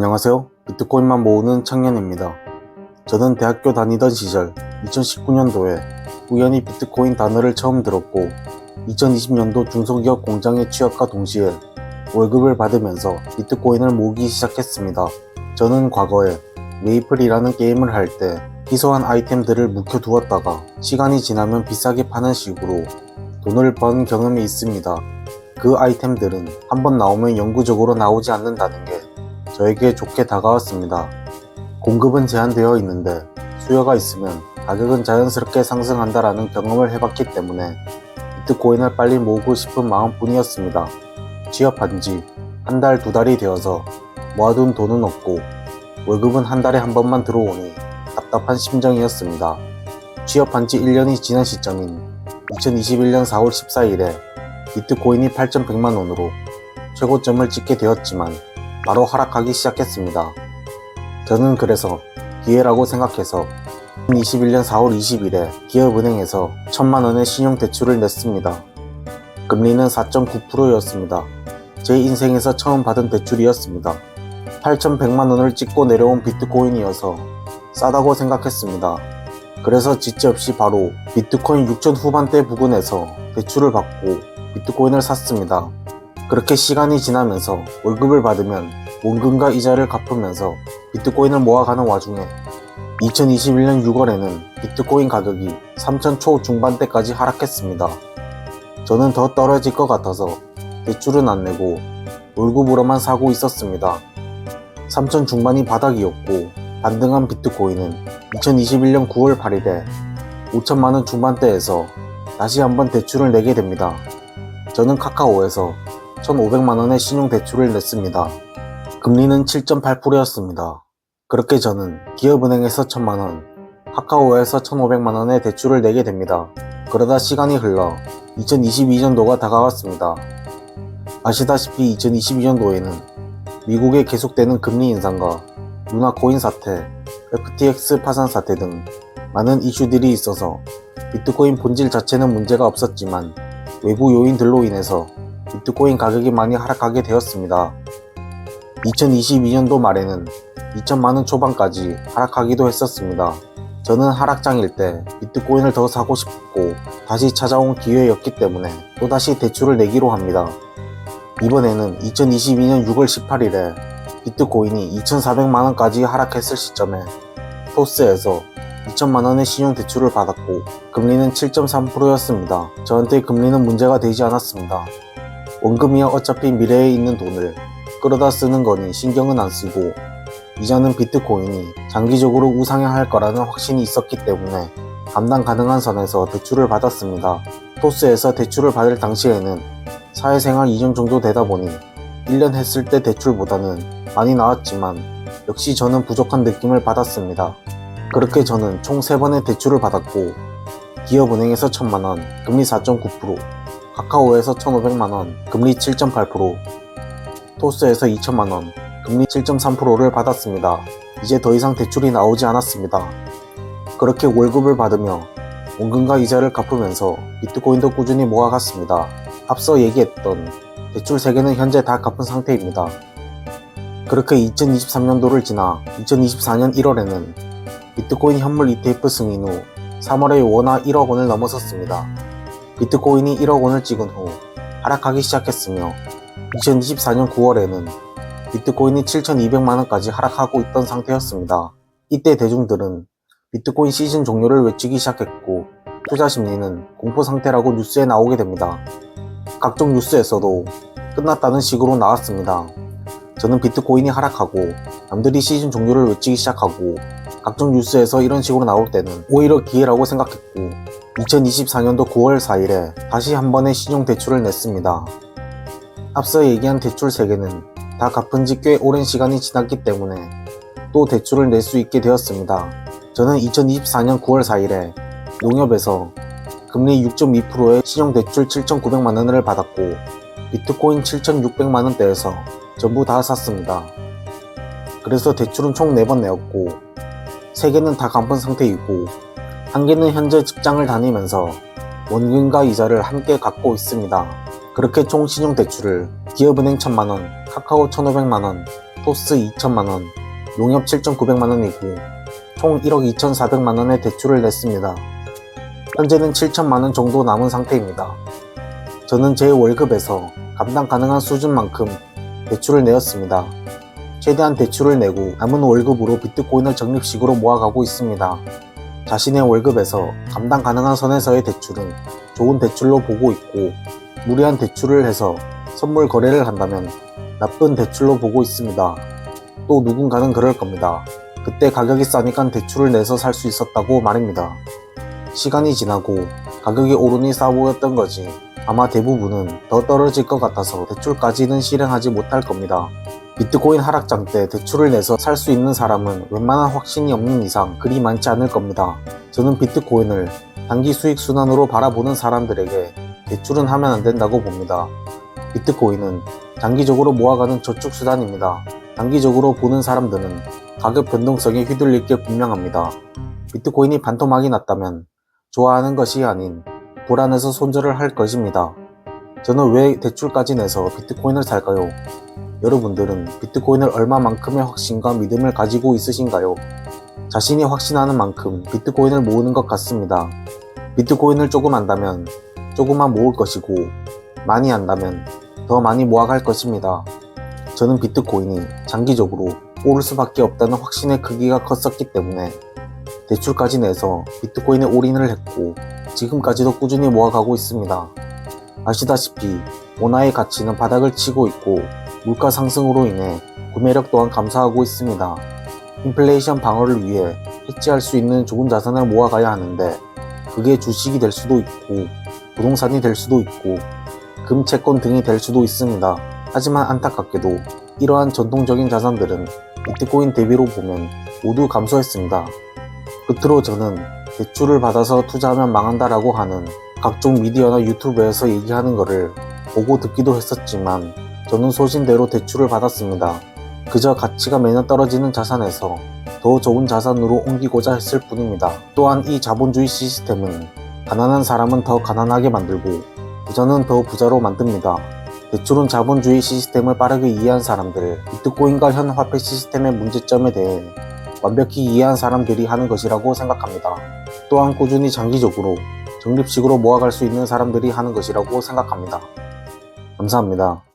안녕하세요. 비트코인만 모으는 청년입니다. 저는 대학교 다니던 시절 2019년도에 우연히 비트코인 단어를 처음 들었고 2020년도 중소기업 공장에 취업과 동시에 월급을 받으면서 비트코인을 모으기 시작했습니다. 저는 과거에 메이플이라는 게임을 할 때 희소한 아이템들을 묵혀두었다가 시간이 지나면 비싸게 파는 식으로 돈을 번 경험이 있습니다. 그 아이템들은 한번 나오면 영구적으로 나오지 않는다는 게 저에게 좋게 다가왔습니다. 공급은 제한되어 있는데 수요가 있으면 가격은 자연스럽게 상승한다라는 경험을 해봤기 때문에 비트코인을 빨리 모으고 싶은 마음뿐이었습니다. 취업한 지 한 달, 두 달이 되어서 모아둔 돈은 없고 월급은 한 달에 한 번만 들어오니 답답한 심정이었습니다. 취업한 지 1년이 지난 시점인 2021년 4월 14일에 비트코인이 8,100만원으로 최고점을 찍게 되었지만 바로 하락하기 시작했습니다. 저는 그래서 기회라고 생각해서 2021년 4월 20일에 기업은행에서 1,000만원의 신용대출을 냈습니다. 금리는 4.9%였습니다. 제 인생에서 처음 받은 대출이었습니다. 8,100만원을 찍고 내려온 비트코인이어서 싸다고 생각했습니다. 그래서 지체 없이 바로 비트코인 6천 후반대 부근에서 대출을 받고 비트코인을 샀습니다. 그렇게 시간이 지나면서 월급을 받으면 원금과 이자를 갚으면서 비트코인을 모아가는 와중에 2021년 6월에는 비트코인 가격이 3천 초중반대까지 하락했습니다. 저는 더 떨어질 것 같아서 대출은 안 내고 월급으로만 사고 있었습니다. 3천 중반이 바닥이었고 반등한 비트코인은 2021년 9월 8일에 5천만원 중반대에서 다시 한번 대출을 내게 됩니다. 저는 카카오에서 1,500만원의 신용대출을 냈습니다. 금리는 7.8%였습니다. 그렇게 저는 기업은행에서 1,000만원, 카카오에서 1,500만원의 대출을 내게 됩니다. 그러다 시간이 흘러 2022년도가 다가왔습니다. 아시다시피 2022년도에는 미국의 계속되는 금리 인상과 루나코인 사태, FTX 파산 사태 등 많은 이슈들이 있어서 비트코인 본질 자체는 문제가 없었지만 외부 요인들로 인해서 비트코인 가격이 많이 하락하게 되었습니다. 2022년도 말에는 2천만원 초반까지 하락하기도 했었습니다. 저는 하락장일 때 비트코인을 더 사고 싶고 다시 찾아온 기회였기 때문에 또다시 대출을 내기로 합니다. 이번에는 2022년 6월 18일에 비트코인이 2,400만원까지 하락했을 시점에 토스에서 2천만원의 신용대출을 받았고 금리는 7.3%였습니다. 저한테 금리는 문제가 되지 않았습니다. 원금이야 어차피 미래에 있는 돈을 끌어다 쓰는 거니 신경은 안 쓰고 이자는 비트코인이 장기적으로 우상향할 거라는 확신이 있었기 때문에 감당 가능한 선에서 대출을 받았습니다. 토스에서 대출을 받을 당시에는 사회생활 2년 정도 되다 보니 1년 했을 때 대출보다는 많이 나왔지만 역시 저는 부족한 느낌을 받았습니다. 그렇게 저는 총 3번의 대출을 받았고 기업은행에서 1,000만원, 금리 4.9%, 카카오에서 1,500만원, 금리 7.8%, 토스에서 2천만원, 금리 7.3%를 받았습니다. 이제 더 이상 대출이 나오지 않았습니다. 그렇게 월급을 받으며 원금과 이자를 갚으면서 비트코인도 꾸준히 모아갔습니다. 앞서 얘기했던 대출 3개는 현재 다 갚은 상태입니다. 그렇게 2023년도를 지나 2024년 1월에는 비트코인 현물 ETF 승인 후 3월에 원화 1억 원을 넘어섰습니다. 비트코인이 1억 원을 찍은 후 하락하기 시작했으며 2024년 9월에는 비트코인이 7,200만원까지 하락하고 있던 상태였습니다. 이때 대중들은 비트코인 시즌 종료를 외치기 시작했고 투자 심리는 공포 상태라고 뉴스에 나오게 됩니다. 각종 뉴스에서도 끝났다는 식으로 나왔습니다. 저는 비트코인이 하락하고 남들이 시즌 종료를 외치기 시작하고 각종 뉴스에서 이런 식으로 나올 때는 오히려 기회라고 생각했고 2024년도 9월 4일에 다시 한 번의 신용대출을 냈습니다. 앞서 얘기한 대출 3개는 다 갚은 지 꽤 오랜 시간이 지났기 때문에 또 대출을 낼 수 있게 되었습니다. 저는 2024년 9월 4일에 농협에서 금리 6.2%의 신용대출 7,900만원을 받았고 비트코인 7,600만원대에서 전부 다 샀습니다. 그래서 대출은 총 4번 내었고 3개는 다 갚은 상태이고 1개는 현재 직장을 다니면서 원금과 이자를 함께 갚고 있습니다. 그렇게 총 신용대출을 기업은행 1,000만원, 카카오 1,500만원, 토스 2천만원, 농협 7,900만원이고 총 1억 2,400만원의 대출을 냈습니다. 현재는 7천만원 정도 남은 상태입니다. 저는 제 월급에서 감당 가능한 수준만큼 대출을 내었습니다. 최대한 대출을 내고 남은 월급으로 비트코인을 적립식으로 모아가고 있습니다. 자신의 월급에서 감당 가능한 선에서의 대출은 좋은 대출로 보고 있고, 무리한 대출을 해서 선물 거래를 한다면 나쁜 대출로 보고 있습니다. 또 누군가는 그럴 겁니다. 그때 가격이 싸니까 대출을 내서 살 수 있었다고 말입니다. 시간이 지나고 가격이 오르니 싸 보였던 거지, 아마 대부분은 더 떨어질 것 같아서 대출까지는 실행하지 못할 겁니다. 비트코인 하락장 때 대출을 내서 살 수 있는 사람은 웬만한 확신이 없는 이상 그리 많지 않을 겁니다. 저는 비트코인을 단기 수익 순환으로 바라보는 사람들에게 대출은 하면 안 된다고 봅니다. 비트코인은 장기적으로 모아가는 저축 수단입니다. 단기적으로 보는 사람들은 가격 변동성에 휘둘릴 게 분명합니다. 비트코인이 반토막이 났다면 좋아하는 것이 아닌 불안해서 손절을 할 것입니다. 저는 왜 대출까지 내서 비트코인을 살까요? 여러분들은 비트코인을 얼마만큼의 확신과 믿음을 가지고 있으신가요? 자신이 확신하는 만큼 비트코인을 모으는 것 같습니다. 비트코인을 조금 안다면 조금만 모을 것이고, 많이 안다면 더 많이 모아갈 것입니다. 저는 비트코인이 장기적으로 오를 수밖에 없다는 확신의 크기가 컸었기 때문에 대출까지 내서 비트코인에 올인을 했고, 지금까지도 꾸준히 모아가고 있습니다. 아시다시피 원화의 가치는 바닥을 치고 있고, 물가 상승으로 인해 구매력 또한 감소하고 있습니다. 인플레이션 방어를 위해 해지할 수 있는 좋은 자산을 모아가야 하는데, 그게 주식이 될 수도 있고 부동산이 될 수도 있고 금, 채권 등이 될 수도 있습니다. 하지만 안타깝게도 이러한 전통적인 자산들은 비트코인 대비로 보면 모두 감소했습니다. 끝으로 저는 대출을 받아서 투자하면 망한다라고 하는 각종 미디어나 유튜브에서 얘기하는 거를 보고 듣기도 했었지만, 저는 소신대로 대출을 받았습니다. 그저 가치가 매년 떨어지는 자산에서 더 좋은 자산으로 옮기고자 했을 뿐입니다. 또한 이 자본주의 시스템은 가난한 사람은 더 가난하게 만들고 부자는 더 부자로 만듭니다. 대출은 자본주의 시스템을 빠르게 이해한 사람들, 비트코인과 현 화폐 시스템의 문제점에 대해 완벽히 이해한 사람들이 하는 것이라고 생각합니다. 또한 꾸준히 장기적으로 적립식으로 모아갈 수 있는 사람들이 하는 것이라고 생각합니다. 감사합니다.